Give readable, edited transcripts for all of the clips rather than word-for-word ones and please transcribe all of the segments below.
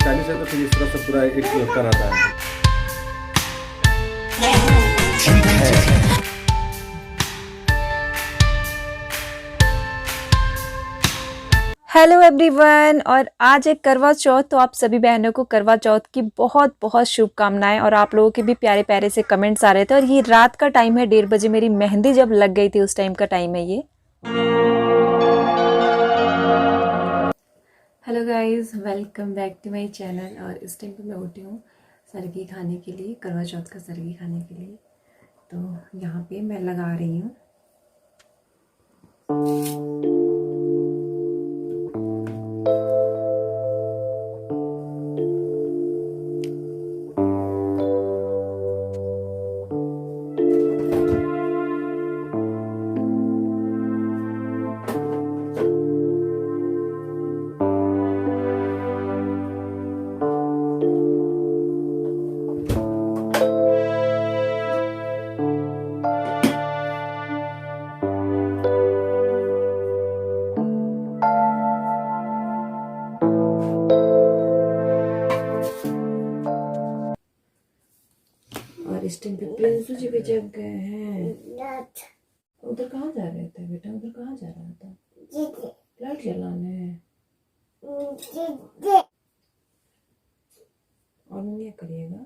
40 है तो फिर इस तरह से पूरा एक लड़का रहता है। हेलो एवरीवन, और आज एक करवा चौथ। तो आप सभी बहनों को करवा चौथ की बहुत बहुत शुभकामनाएं। और आप लोगों के भी प्यारे प्यारे से कमेंट्स आ रहे थे। और ये रात का टाइम है, 1:30 बजे मेरी मेहंदी जब लग गई थी उस टाइम का टाइम है ये। Hello guys, welcome back to my channel. और इस टाइम पे मैं उठी हूँ सरगी खाने के लिए, करवा चौथ का सरगी खाने के लिए। तो यहाँ पे मैं लगा रही हूँ। और इस टाइम पे प्रिंसू जी भी जग गए हैं। उधर कहाँ जा रहे थे बेटा? उधर कहाँ जा रहा था? लाइट जलाने। और नहीं करिएगा।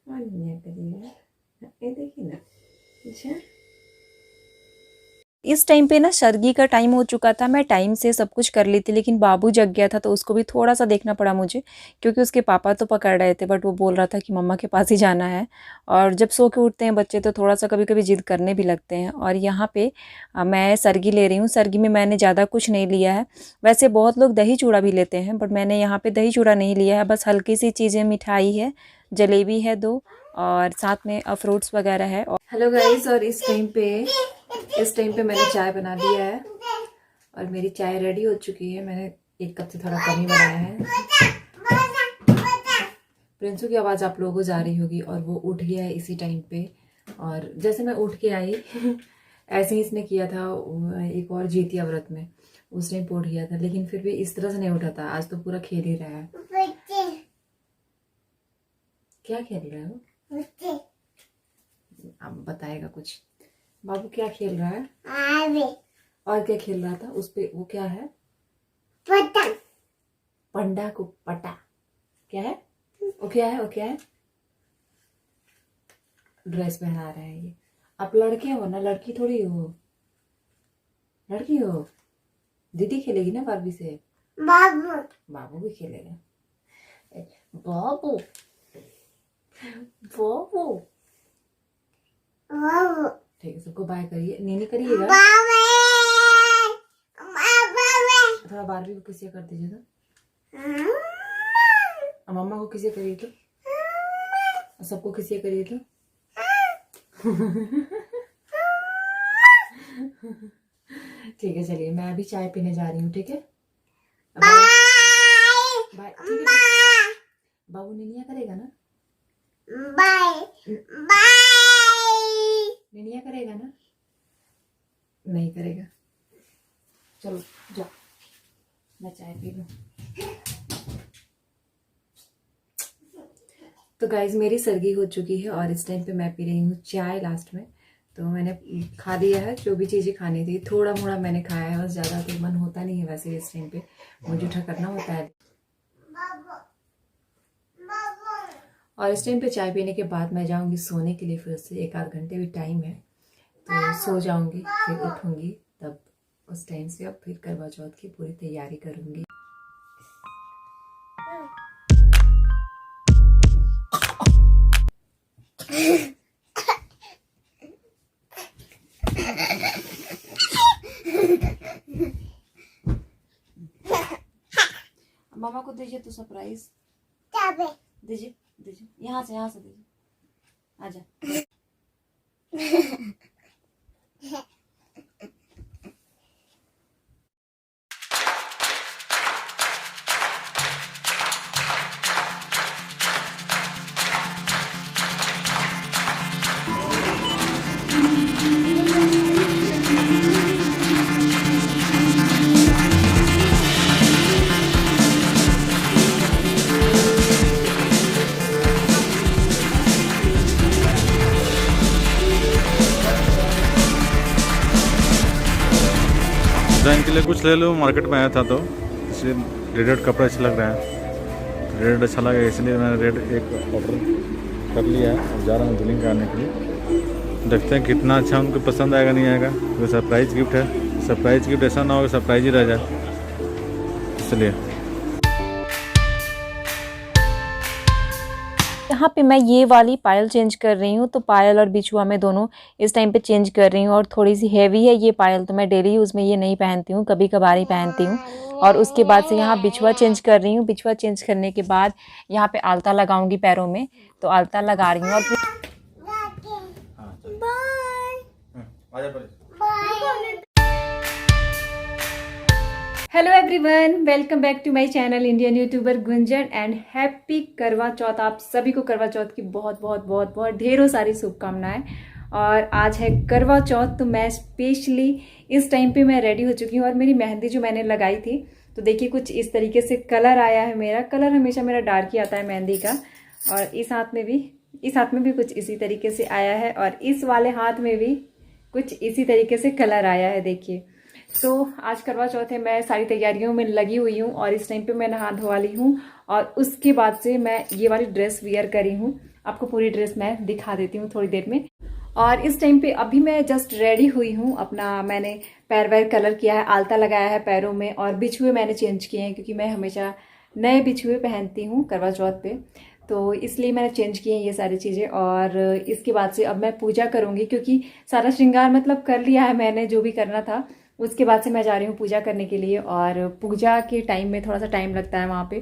और नहीं करिएगा। ये देखिए ना। अच्छा, इस टाइम पे ना सरगी का टाइम हो चुका था। मैं टाइम से सब कुछ कर ली थी, लेकिन बाबू जग गया था तो उसको भी थोड़ा सा देखना पड़ा मुझे, क्योंकि उसके पापा तो पकड़ रहे थे बट वो बोल रहा था कि मम्मा के पास ही जाना है। और जब सो के उठते हैं बच्चे तो थोड़ा सा कभी कभी जिद करने भी लगते हैं। और यहाँ पे मैं सरगी ले रही हूँ। सरगी में मैंने ज़्यादा कुछ नहीं लिया है। वैसे बहुत लोग दही चूड़ा भी लेते हैं, बट मैंने यहाँ पर दही चूड़ा नहीं लिया है। बस हल्की सी चीज़ें, मिठाई है, जलेबी है 2, और साथ में फ्रूट्स वगैरह है। हेलो गाइस, और इस टाइम पे मैंने चाय बना लिया है और मेरी चाय रेडी हो चुकी है। मैंने 1 कप से थोड़ा कम ही बनाया है। प्रिंसू की आवाज़ आप लोगों को जा रही होगी और वो उठ गया है इसी टाइम पे। और जैसे मैं उठ के आई ऐसे ही इसने किया था एक और जीतिया व्रत में, उस टाइम उठ गया था, लेकिन फिर भी इस तरह से नहीं उठा था। आज तो पूरा खेल ही रहा है। क्या खेल रहा है वो? अब बताएगा कुछ। बाबू क्या खेल रहा है? और क्या खेल रहा था उस पे? वो क्या है? पतंग। पंडा को पटा क्या है? वो क्या है? वो क्या है? ड्रेस पहना रहा है ये। आप लड़के हो ना, लड़की थोड़ी हो। लड़की हो। दीदी खेलेगी ना बारबी से। बाबू भी खेलेगा। बाबू बाबू ठीक है, सबको बाय करिए। नीनी करिएगा। थोड़ा बारबी को किसी कर दीजिए तो। मम्मा को किसी करिए तो। सबको किसी करिए तो। ठीक है, चलिए मैं अभी चाय पीने जा रही हूँ। ठीक है, बाय। ठीक है, बाबू नीनिया करेगा ना? नीनिया करेगा ना? नहीं करेगा। चलो जाओ, मैं चाय पी लूं। तो गाइज, मेरी सरगी हो चुकी है और इस टाइम पे मैं पी रही हूँ चाय लास्ट में। तो मैंने खा दिया है जो भी चीज़ें खानी थी। थोड़ा मोड़ा मैंने खाया है, बस ज़्यादा तो मन होता नहीं है वैसे इस टाइम पे, मुझे उठा करना होता है। और इस टाइम पे चाय पीने के बाद मैं जाऊंगी सोने के लिए। फिर से 1 आध घंटे भी टाइम है तो सो जाऊंगी, फिर उठूंगी तब उस टाइम से अब फिर करवा चौथ की पूरी तैयारी करूंगी। मामा को दीजिए तो सरप्राइज दीजिए। यहाँ से दीजिए। आजा। के लिए कुछ ले लूँ, मार्केट में आया था तो इसलिए रेड कपड़ा अच्छा लग रहा है, रेड अच्छा लगा इसलिए मैंने रेड एक ऑर्डर कर लिया है और जा रहा हूँ दुल्हन कराने के लिए। देखते हैं कितना अच्छा उनको पसंद आएगा नहीं आएगा, तो सरप्राइज़ गिफ्ट है। सरप्राइज़ गिफ्ट ऐसा ना हो सरप्राइज ही रह जाए, इसलिए। यहाँ पे मैं ये वाली पायल चेंज कर रही हूँ, तो पायल और बिछुआ मैं दोनों इस टाइम पे चेंज कर रही हूँ। और थोड़ी सी हैवी है ये पायल, तो मैं डेली यूज़ में ये नहीं पहनती हूँ, कभी कभार ही पहनती हूँ। और उसके बाद से यहाँ बिछुआ चेंज कर रही हूँ। बिछुआ चेंज करने के बाद यहाँ पे आलता लगाऊंगी पैरों में, तो आलता लगा रही हूँ। और फिर hello everyone, welcome back to my channel Indian YouTuber Gunjan and happy Karva Chauth. आप सभी को करवा चौथ की बहुत बहुत बहुत बहुत ढेरों सारी शुभकामनाएं। और आज है करवा चौथ, तो मैं स्पेशली इस टाइम पे मैं रेडी हो चुकी हूँ। और मेरी मेहंदी जो मैंने लगाई थी, तो देखिए कुछ इस तरीके से कलर आया है। मेरा कलर हमेशा मेरा डार्क ही आता है मेहंदी का। और इस हाथ में भी कुछ इसी तरीके से आया है, और इस वाले हाथ में भी कुछ इसी तरीके से कलर आया है, देखिए। तो आज करवा चौथ है, मैं सारी तैयारियों में लगी हुई हूँ। और इस टाइम पे मैं नहा धोवा ली हूँ, और उसके बाद से मैं ये वाली ड्रेस वियर करी हूँ। आपको पूरी ड्रेस मैं दिखा देती हूँ थोड़ी देर में। और इस टाइम पे अभी मैं जस्ट रेडी हुई हूँ। अपना मैंने पैर वैर कलर किया है, आलता लगाया है पैरों में, और बिछुए मैंने चेंज किए हैं, क्योंकि मैं हमेशा नए बिछुए पहनती हूँ करवा चौथ पे, तो इसलिए मैंने चेंज किए हैं ये सारी चीज़ें। और इसके बाद से अब मैं पूजा करूँगी, क्योंकि सारा श्रृंगार मतलब कर लिया है मैंने, जो भी करना था। उसके बाद से मैं जा रही हूँ पूजा करने के लिए। और पूजा के टाइम में थोड़ा सा टाइम लगता है वहाँ पे,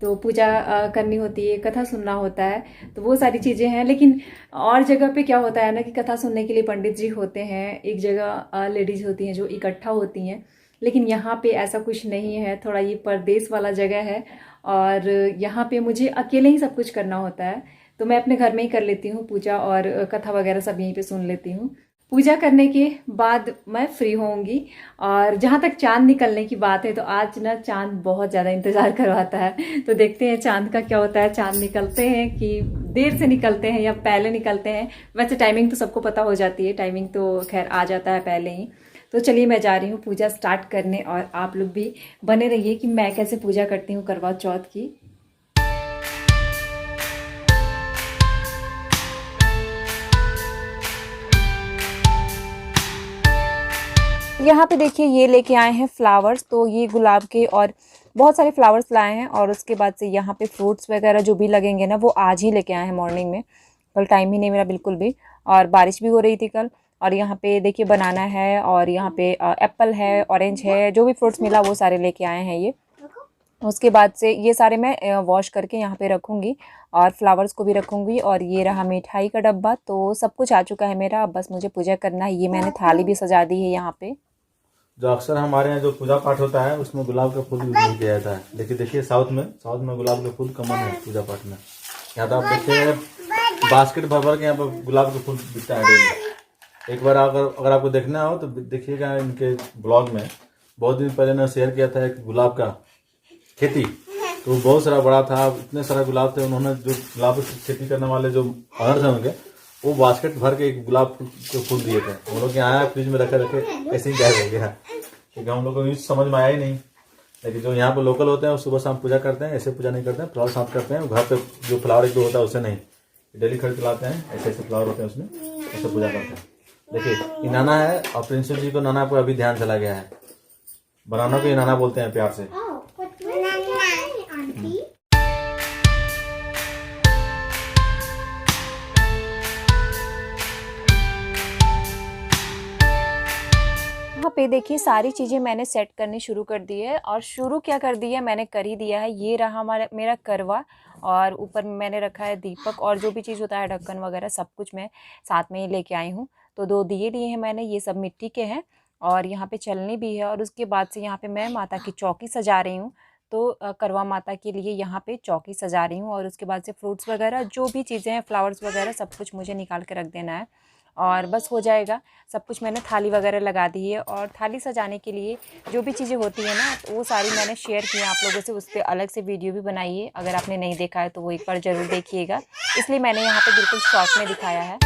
तो पूजा करनी होती है, कथा सुनना होता है, तो वो सारी चीज़ें हैं। लेकिन और जगह पे क्या होता है ना कि कथा सुनने के लिए पंडित जी होते हैं, एक जगह लेडीज होती हैं जो इकट्ठा होती हैं। लेकिन यहाँ पे ऐसा कुछ नहीं है, थोड़ा ये परदेश वाला जगह है, और यहाँ पे मुझे अकेले ही सब कुछ करना होता है। तो मैं अपने घर में ही कर लेती हूँ पूजा, और कथा वगैरह सब यहीं पे सुन लेती हूँ। पूजा करने के बाद मैं फ्री होंगी। और जहाँ तक चांद निकलने की बात है, तो आज ना चांद बहुत ज़्यादा इंतज़ार करवाता है, तो देखते हैं चांद का क्या होता है। चांद निकलते हैं कि देर से निकलते हैं या पहले निकलते हैं। वैसे टाइमिंग तो सबको पता हो जाती है, टाइमिंग तो खैर आ जाता है पहले ही। तो चलिए मैं जा रही हूँ पूजा स्टार्ट करने, और आप लोग भी बने रहिए कि मैं कैसे पूजा करती हूँ करवा चौथ की। यहाँ पे देखिए ये लेके आए हैं फ्लावर्स, तो ये गुलाब के और बहुत सारे फ्लावर्स लाए हैं। और उसके बाद से यहाँ पे फ्रूट्स वगैरह जो भी लगेंगे ना, वो आज ही लेके आए हैं मॉर्निंग में। कल टाइम ही नहीं मेरा बिल्कुल भी, और बारिश भी हो रही थी कल। और यहाँ पे देखिए बनाना है, और यहाँ पे एप्पल है, ऑरेंज है, जो भी फ्रूट्स मिला वो सारे लेके आए हैं ये। उसके बाद से ये सारे मैं वॉश करके यहाँ पे रखूँगी, और फ्लावर्स को भी रखूँगी। और ये रहा मिठाई का डब्बा, तो सब कुछ आ चुका है मेरा, अब बस मुझे पूजा करना है। ये मैंने थाली भी सजा दी है यहाँ पे। जो अक्सर हमारे यहाँ जो पूजा पाठ होता है उसमें गुलाब का फूल यूज किया जाता है। देखिए देखिए साउथ में गुलाब का फूल कॉमन है पूजा पाठ में। यहाँ तो आप देखिए बास्केट भर भर के यहाँ पर गुलाब का फूल बिकता है डेली। एक बार अगर आपको देखना हो तो देखिएगा, इनके ब्लॉग में बहुत दिन पहले ने शेयर किया था एक गुलाब का खेती, तो बहुत सारा बड़ा था, इतने सारा गुलाब थे। उन्होंने जो गुलाब की खेती करने वाले जो ऑनर थे उनके, वो बास्केट भर के एक गुलाब के फूल दिए थे। हम लोग यहाँ आया फ्रिज में रखे ऐसे ही गायब हो गया, क्योंकि हम लोग को समझ में आया ही नहीं। लेकिन जो यहाँ पे लोकल होते हैं वो सुबह शाम पूजा करते हैं, ऐसे पूजा नहीं करते हैं, फ्लावर साथ करते हैं। घर पे जो फ्लावर एक दो होता है उससे नहीं, डेली खरीद के लाते हैं, ऐसे ऐसे फ्लावर होते हैं उसमें, ऐसे पूजा करते हैं। देखिए ये नाना है, और प्रिंसेस जी को नाना पर अभी ध्यान चला गया है। बनाना को ये नाना बोलते हैं प्यार से। यहाँ पे देखिए सारी चीज़ें मैंने सेट करनी शुरू कर दी है। और शुरू क्या कर दिया है, मैंने कर ही दिया है। ये रहा मेरा करवा, और ऊपर मैंने रखा है दीपक, और जो भी चीज़ होता है ढक्कन वगैरह सब कुछ मैं साथ में ही लेके आई हूँ। तो 2 दिए लिए हैं मैंने, ये सब मिट्टी के हैं, और यहाँ पे चलनी भी है। और उसके बाद से यहाँ पे मैं माता की चौकी सजा रही हूँ, तो करवा माता के लिए यहाँ पे चौकी सजा रही हूँ। और उसके बाद से फ्रूट्स वगैरह जो भी चीज़ें हैं, फ्लावर्स वगैरह सब कुछ मुझे निकाल के रख देना है, और बस हो जाएगा सब कुछ। मैंने थाली वगैरह लगा दी है, और थाली सजाने के लिए जो भी चीज़ें होती है ना, तो वो सारी मैंने शेयर की हैं आप लोगों से। उस पर अलग से वीडियो भी बनाई है, अगर आपने नहीं देखा है तो वो एक बार ज़रूर देखिएगा, इसलिए मैंने यहाँ पे बिल्कुल शॉर्ट में दिखाया है।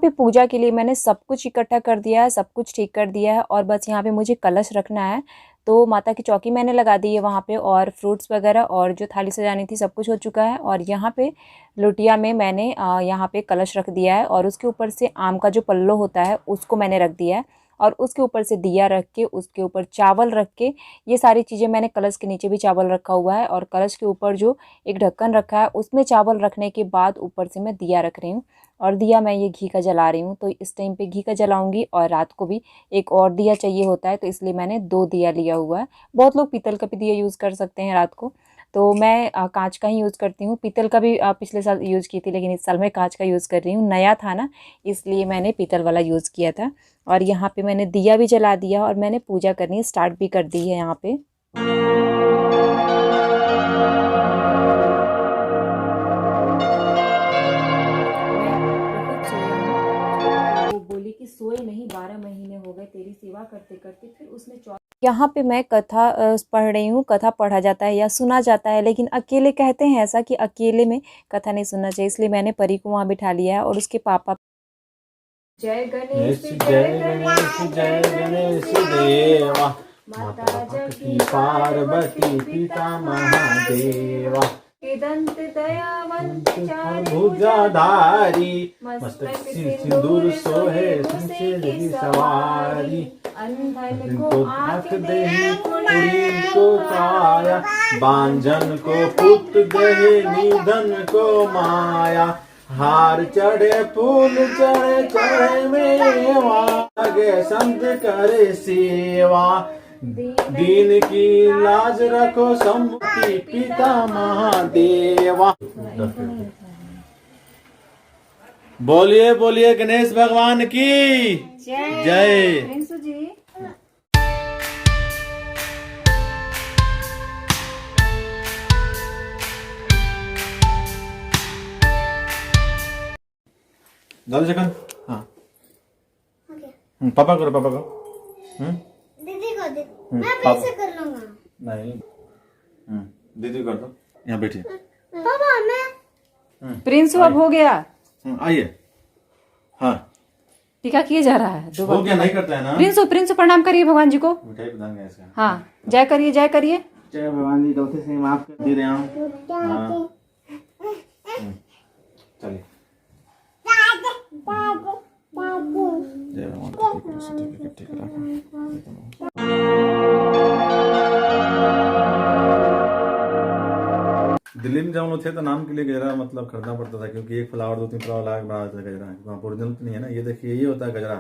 पे पूजा के लिए मैंने सब कुछ इकट्ठा कर दिया है, सब कुछ ठीक कर दिया है और बस यहाँ पे मुझे कलश रखना है। तो माता की चौकी मैंने लगा दी है वहाँ पे और फ्रूट्स वगैरह और जो थाली सजानी थी सब कुछ हो चुका है। और यहाँ पे लोटिया में मैंने यहाँ पे कलश रख दिया है और उसके ऊपर से आम का जो पल्लो होता है उसको मैंने रख दिया है और उसके ऊपर से दिया रख के उसके ऊपर चावल रख के ये सारी चीज़ें मैंने कलश के नीचे भी चावल रखा हुआ है और कलश के ऊपर जो एक ढक्कन रखा है उसमें चावल रखने के बाद ऊपर से मैं दिया रख रही हूँ और दिया मैं ये घी का जला रही हूँ। तो इस टाइम पे घी का जलाऊंगी और रात को भी एक और दिया चाहिए होता है तो इसलिए मैंने 2 दिया लिया हुआ है। बहुत लोग पीतल का भी दिया यूज़ कर सकते हैं रात को, तो मैं कांच का ही यूज़ करती हूँ। पीतल का भी पिछले साल यूज़ की थी लेकिन इस साल मैं कांच का यूज़ कर रही हूँ, नया था ना इसलिए मैंने पीतल वाला यूज़ किया था। और यहाँ पे मैंने दिया भी जला दिया और मैंने पूजा करनी स्टार्ट भी कर दी है यहाँ पे। बोली कि सोए नहीं 12 महीने हो गए तेरी सेवा करते करते। फिर उसने यहाँ पे मैं कथा पढ़ रही हूँ। कथा पढ़ा जाता है या सुना जाता है लेकिन अकेले कहते हैं ऐसा कि अकेले में कथा नहीं सुनना चाहिए, इसलिए मैंने परी को वहाँ बिठा लिया है और उसके पापा जय गणेश जय गणेश जय गणेश देवा माता जगती पार्वती पिता महादेवा दंत दयावंत भुजाधारी मस्तक सिंदूर सोहे सिंचे की सवारी अंधन को आँख दे कुड़ी को काया बांझन को पुत दे निधन को माया हार चढ़े फूल चढ़े चढ़े मेवा लगे संत करे सेवा दीन की लाज रखो सम्मुति पिता महादेवा। बोलिए बोलिए गणेश भगवान की जय। जल्दी सेकंड हाँ पापा करो पापा करो दीदी को दे मैं पैसे कर लूंगा नहीं दीदी कर दो यहाँ बैठिए पापा मैं प्रिंस अब हो गया आइए हाँ टीका किए जा रहा है हो गया नहीं करता है ना प्रिंस प्रणाम करिए भगवान जी को। मिठाई प्रदान कैसे हाँ जय करिए जय करिए। जय भगवान जी गलती से माफ कर दे रहे हूँ चलिए जय भगवान ठीक रखो। दिल्ली में जब लोग थे तो नाम के लिए गजरा मतलब खरीदना पड़ता था क्योंकि एक फ्लावर 2-3 फ्लावर लगा के बना देता था गजरा, वहाँ ओरिजिनल तो नहीं है ना। ये देखिए ये होता है गजरा,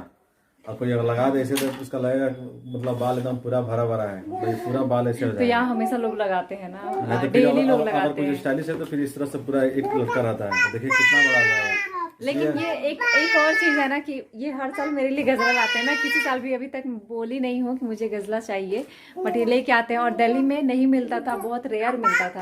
अब कोई अगर लगा दे ऐसे तो उसका लगेगा मतलब बाल एकदम पूरा भरा भरा है, तो ये पूरा बाल ऐसे हो जाएगा। तो यहाँ हमेशा लोग लगाते हैं ना, तो डेली लोग लगाते अगर कुछ स्टाइलिश है तो फिर इस तरह से पूरा एक लटका रहता है, देखिए कितना बड़ा है। लेकिन ये एक और चीज है ना कि ये हर साल मेरे लिए गजरा लाते हैं। मैं किसी साल भी अभी तक बोली नहीं हूँ कि मुझे गजला चाहिए, बट ये लेके आते हैं और दिल्ली में नहीं मिलता था, बहुत रेयर मिलता था,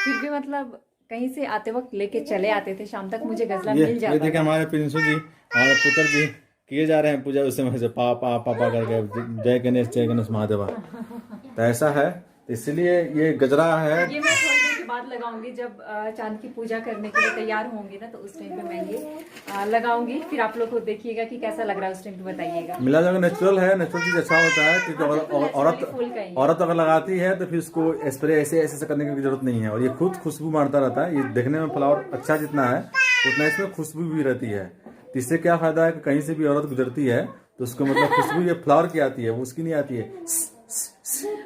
फिर भी मतलब कहीं से आते वक्त लेके चले आते थे, शाम तक मुझे गजला मिल जाता। ये देखिए हमारे प्रिंसू जी हमारे पुत्र जी किए जा रहे हैं पूजा, उस समय से पापा पापा करके जय गणेश महादेवा। तो ऐसा है, इसलिए ये गजरा है। ये मैं थोड़ी देर के बाद लगाऊंगी, जब चांद की पूजा करने के लिए तैयार होंगी ना तो उस टाइम पे मैं ये लगाऊंगी, फिर आप लोग को देखिएगा कि कैसा लग रहा है, उस टाइम पे बताइएगा। मिला जुला नेचुरल है, नेचुरल चीज अच्छा होता है क्योंकि औरत अगर लगाती है तो फिर उसको स्प्रे ऐसे करने की जरूरत नहीं है, और ये खुद खुशबू मारता रहता है। ये देखने में फ्लावर अच्छा जितना है उतना इसमें खुशबू भी रहती है। तो इससे क्या फायदा है कि कहीं से भी औरत गुजरती है तो उसको मतलब खुशबू ये फ्लावर की आती है, वो उसकी नहीं आती है।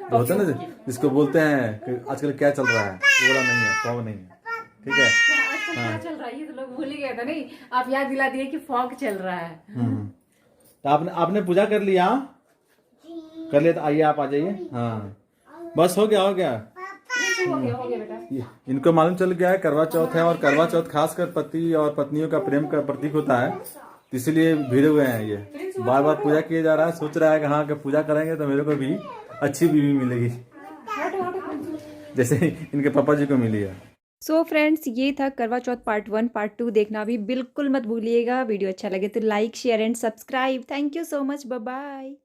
तो होता है ना जिसको बोलते हैं कि आजकल क्या चल रहा है, वो नहीं है, फॉग नहीं है, ठीक है। क्या चल रहा है ये तो लोग भूल ही गए थे, नहीं आप याद दिला दिए कि फॉग चल रहा है। तो आपने पूजा कर लिया, कर लिया, तो आइए आप आ जाइए। हाँ बस हो गया हो गया बेटा। इनको मालूम चल गया है करवा चौथ है, और करवा चौथ खासकर पति और पत्नियों का प्रेम का प्रतीक होता है, तो इसीलिए भिड़े हुए हैं। ये बार बार पूजा किया जा रहा है, सोच रहा है कि हाँ कि पूजा करेंगे तो मेरे को भी अच्छी बीवी मिलेगी जैसे इनके पापा जी को मिली है। सो फ्रेंड्स, ये था करवा चौथ पार्ट 1। पार्ट 2 देखना भी बिल्कुल मत भूलिएगा। वीडियो अच्छा लगे तो like share and subscribe. Thank you so much, bye bye.